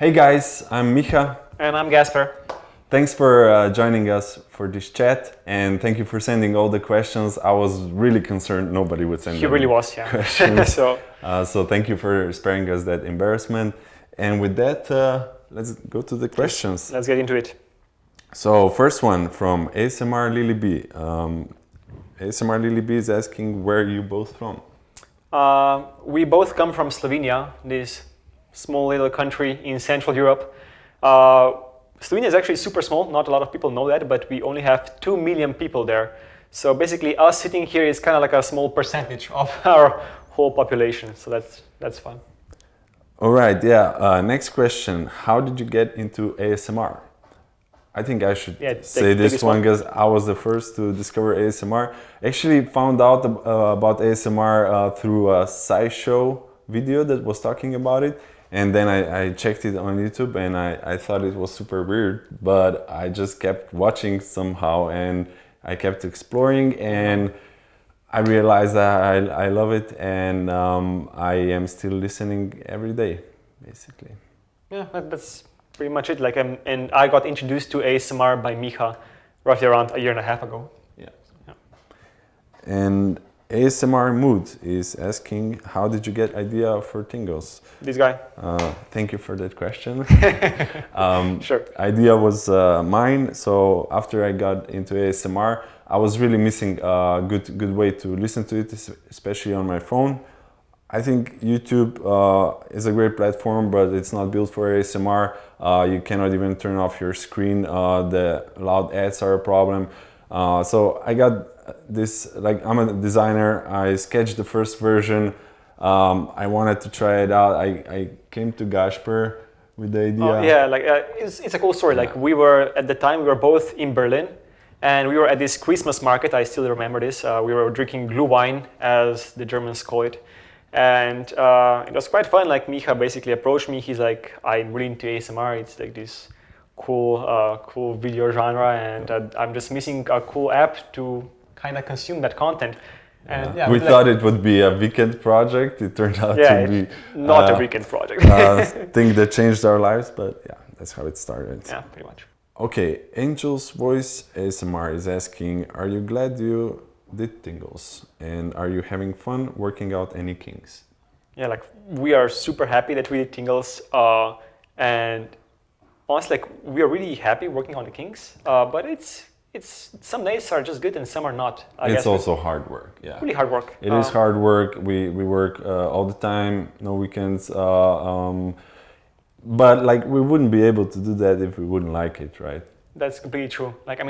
Hey guys, I'm Micha. And I'm Gasper. Thanks for joining us for this chat, and thank you for sending all the questions. I was really concerned nobody would send He really was, yeah. questions. So So thank you for sparing us that embarrassment. And with that, let's go to the questions. let's get into it. So first one from ASMR Lily B. ASMR Lily B is asking where you both from. We both come from Slovenia, this small little country in Central Europe. Slovenia is actually super small. Not a lot of people know that, but we only have 2 million people there. So basically, us sitting here is kind of like a small percentage of our whole population. So that's fun. All right, yeah. Next question. How did you get into ASMR? I think I should say this one because I was the first to discover ASMR. Actually found out about ASMR through a SciShow video that was talking about it. And then I checked it on YouTube and I thought it was super weird, but I just kept watching somehow and I kept exploring and I realized that I love it and I am still listening every day, basically. Yeah, that's pretty much it. And I got introduced to ASMR by Micha roughly around a year and a half ago. Yeah. And ASMR Mood is asking, how did you get idea for Tingles? This guy. Thank you for that question. Sure. Idea was mine. So after I got into ASMR, I was really missing a good way to listen to it, especially on my phone. I think YouTube is a great platform, but it's not built for ASMR. You cannot even turn off your screen. The loud ads are a problem. So I got this, I'm a designer. I sketched the first version. I wanted to try it out. I came to Gasper with the idea. It's a cool story. Like at the time we were both in Berlin and we were at this Christmas market. I still remember this. We were drinking Glühwein, as the Germans call it. And it was quite fun. Like Micha basically approached me. He's like, I'm really into ASMR. It's like this cool video genre, and I'm just missing a cool app to kind of consume that content. And we thought it would be a weekend project. It turned out to be not a weekend project. Thing that changed our lives, but yeah, that's how it started. Yeah, pretty much. Okay, Angel's Voice ASMR is asking, are you glad you did Tingles? And are you having fun working out any kinks? Yeah, like we are super happy that we did Tingles. And honestly, like we are really happy working on the kinks. But it's some days are just good and some are not. It's also hard work. Yeah, really hard work. It is hard work. We work all the time, no weekends. But like we wouldn't be able to do that if we wouldn't like it, right? That's completely true. Like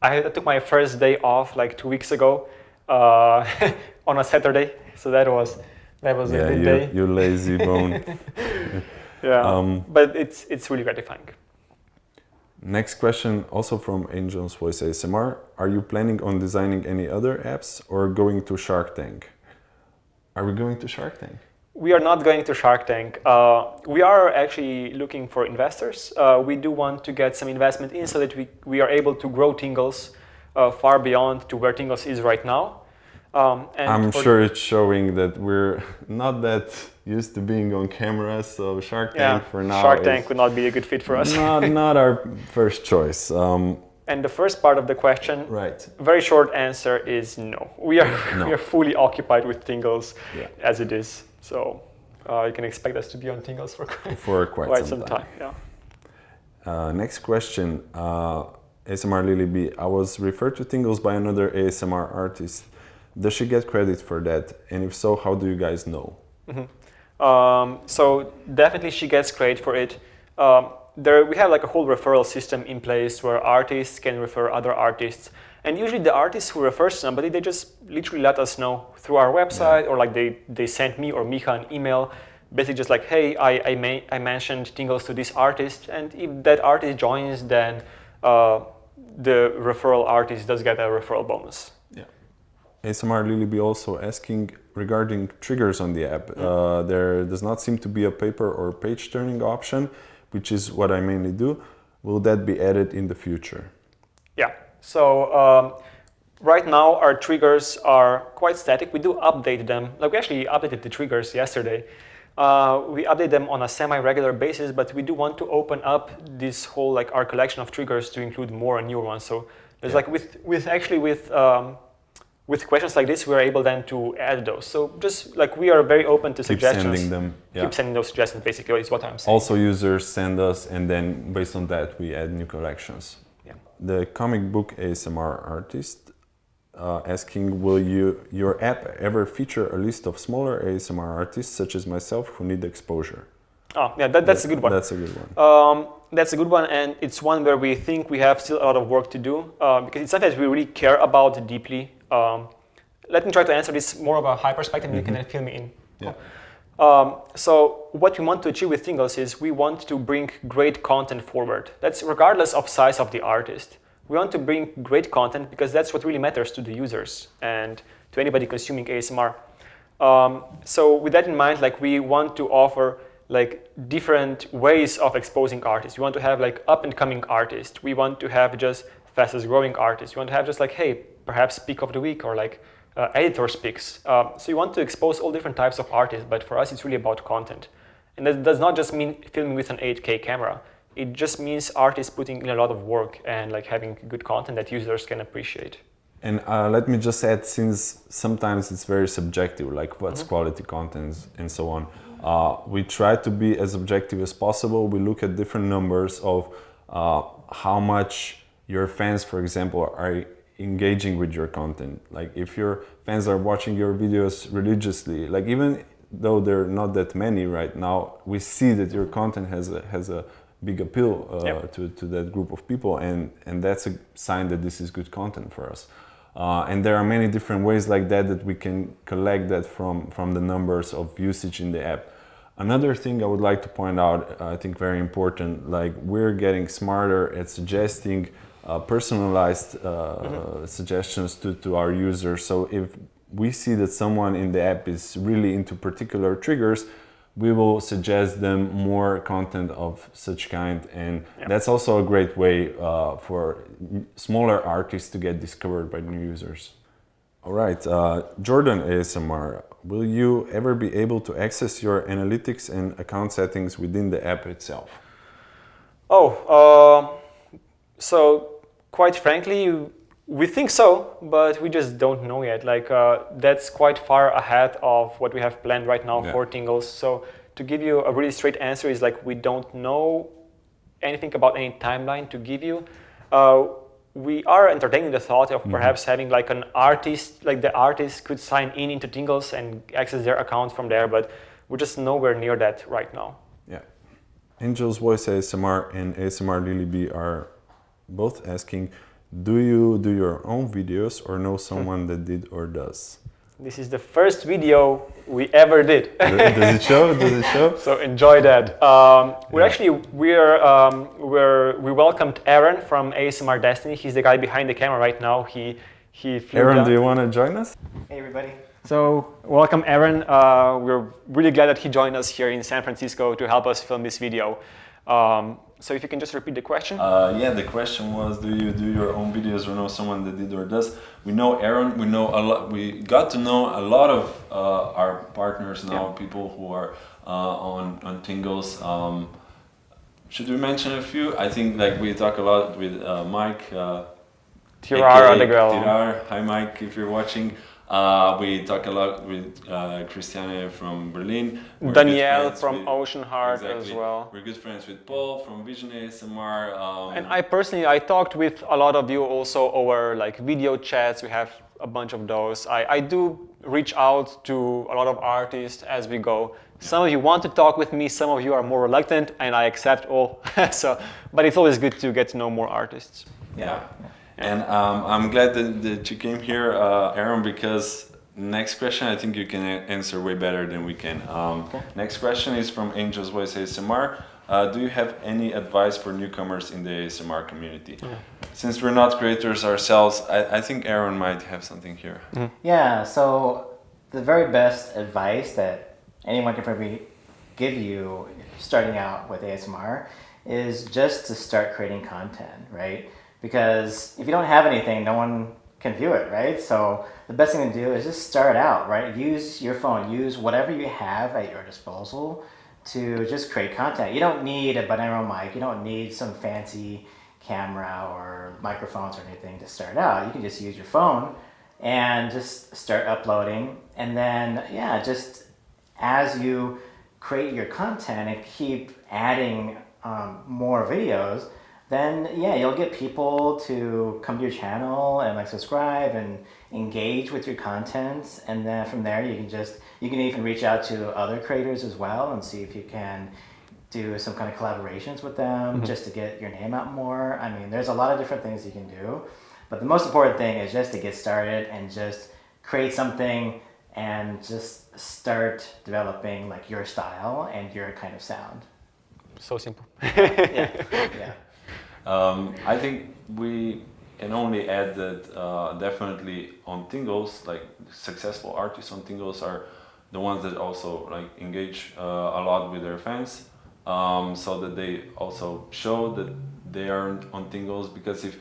I took my first day off like 2 weeks ago on a Saturday, so that was a good day. You lazy bone. Yeah, but it's really gratifying. Next question, also from Angel's Voice ASMR. Are you planning on designing any other apps or going to Shark Tank? Are we going to Shark Tank? We are not going to Shark Tank. We are actually looking for investors. We do want to get some investment in so that we are able to grow Tingles far beyond to where Tingles is right now. I'm sure it's showing that we're not that used to being on camera, so Shark Tank for now. Shark Tank would not be a good fit for us. Not our first choice. And the first part of the question, right? Very short answer is no. We are fully occupied with Tingles as it is. So you can expect us to be on Tingles for quite some time. Yeah. Next question, ASMR Lily B. I was referred to Tingles by another ASMR artist. Does she get credit for that? And if so, how do you guys know? Mm-hmm. So definitely she gets credit for it. We have like a whole referral system in place where artists can refer other artists. And usually the artists who refer somebody, they just literally let us know through our website or like they sent me or Micha an email, basically just like, hey, I mentioned Tingles to this artist, and if that artist joins, then the referral artist does get a referral bonus. Yeah. ASMR Lily be also asking regarding triggers on the app. There does not seem to be a paper or page turning option, which is what I mainly do. Will that be added in the future? Yeah. So right now our triggers are quite static. We do update them. Like we actually updated the triggers yesterday. We update them on a semi-regular basis, but we do want to open up this whole like our collection of triggers to include more and newer ones. So there's like with questions like this, we are able then to add those. So just like we are very open to suggestions. Keep sending them. Yeah. Keep sending those suggestions, basically, is what I'm saying. Also, users send us, and then based on that, we add new collections. Yeah. The comic book ASMR artist asking, will your app ever feature a list of smaller ASMR artists, such as myself, who need exposure? Oh, yeah, that's a good one. That's a good one. That's a good one, and it's one where we think we have still a lot of work to do, because it's something that we really care about deeply. Let me try to answer this more of a high perspective, and you can then fill me in. Yeah. So what we want to achieve with Tingles is we want to bring great content forward. That's regardless of size of the artist. We want to bring great content because that's what really matters to the users and to anybody consuming ASMR. So with that in mind, like we want to offer like different ways of exposing artists. We want to have like up and coming artists. We want to have just fastest growing artists. We want to have just like, hey, perhaps pick of the week or like editor's picks. So you want to expose all different types of artists, but for us it's really about content. And that does not just mean filming with an 8K camera. It just means artists putting in a lot of work and like having good content that users can appreciate. And let me just add, since sometimes it's very subjective, like what's quality content and so on, we try to be as objective as possible. We look at different numbers of how much your fans, for example, are engaging with your content. Like if your fans are watching your videos religiously, like even though there are not that many right now, we see that your content has a big appeal to that group of people, and that's a sign that this is good content for us. And there are many different ways like that we can collect that from the numbers of usage in the app. Another thing I would like to point out, I think very important, like we're getting smarter at suggesting personalized suggestions to our users. So if we see that someone in the app is really into particular triggers, we will suggest them more content of such kind, and that's also a great way for smaller artists to get discovered by new users. All right, Jordan ASMR, will you ever be able to access your analytics and account settings within the app itself? So quite frankly, we think so, but we just don't know yet. Like that's quite far ahead of what we have planned right now for Tingles. So to give you a really straight answer is like we don't know anything about any timeline to give you. We are entertaining the thought of perhaps having like an artist, like the artist could sign into Tingles and access their account from there, but we're just nowhere near that right now. Yeah. Angel's Voice ASMR and ASMR Lily B are both asking, do you do your own videos or know someone that did or does? This is the first video we ever did. Does it show? Does it show? So enjoy that. We welcomed Aaron from ASMR Destiny. He's the guy behind the camera right now. He flew Aaron, down. do you want to join us? Hey everybody. So welcome Aaron. We're really glad that he joined us here in San Francisco to help us film this video. So if you can just repeat the question. Yeah, the question was, do you do your own videos or know someone that did or does? We know Aaron, we know a lot. We got to know a lot of our partners now, people who are on Tingles. Should we mention a few? I think like we talk a lot with Mike. Tirar Underground. Tirar, hi Mike, if you're watching. We talk a lot with Christiane from Berlin. Danielle from Ocean Heart as well. We're good friends with Paul from Vision ASMR. And I talked with a lot of you also over like video chats. We have a bunch of those. I do reach out to a lot of artists as we go. Some of you want to talk with me, some of you are more reluctant, and I accept all. But it's always good to get to know more artists. Yeah. And I'm glad that you came here, Aaron, because next question I think you can answer way better than we can. Next question is from Angel's Voice ASMR. Do you have any advice for newcomers in the ASMR community? Yeah. Since we're not creators ourselves, I think Aaron might have something here. Yeah, so the very best advice that anyone can probably give you starting out with ASMR is just to start creating content, right? Because if you don't have anything, no one can view it, right? So the best thing to do is just start out, right? Use your phone, use whatever you have at your disposal to just create content. You don't need a binaural mic, you don't need some fancy camera or microphones or anything to start out. You can just use your phone and just start uploading. And then, yeah, just as you create your content and keep adding more videos, then yeah, you'll get people to come to your channel and like subscribe and engage with your content. And then from there, you can even reach out to other creators as well and see if you can do some kind of collaborations with them just to get your name out more. I mean, there's a lot of different things you can do, but the most important thing is just to get started and just create something and just start developing like your style and your kind of sound. So simple. Yeah. I think we can only add that definitely on Tingles, like successful artists on Tingles are the ones that also like engage a lot with their fans, so that they also show that they are on Tingles. Because if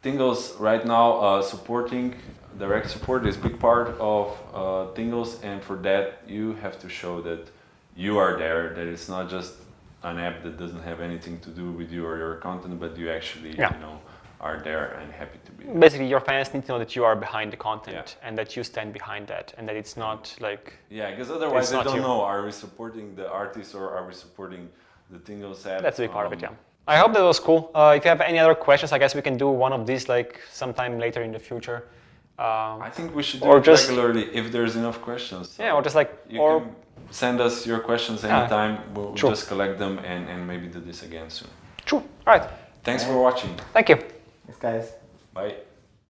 Tingles right now supporting direct support is a big part of Tingles, and for that you have to show that you are there, that it's not just an app that doesn't have anything to do with you or your content, but you actually you know, are there and happy to be there. Basically, your fans need to know that you are behind the content and that you stand behind that, and that it's not like... Yeah, because otherwise they don't know, are we supporting the artist or are we supporting the Tingles app? That's a big part of it, yeah. I hope that was cool. If you have any other questions, I guess we can do one of these like sometime later in the future. I think we should do it regularly if there's enough questions. So yeah, or just like... You can send us your questions anytime. We'll just collect them and maybe do this again soon. True. All right. Thanks for watching. Thank you. Thanks, guys. Bye.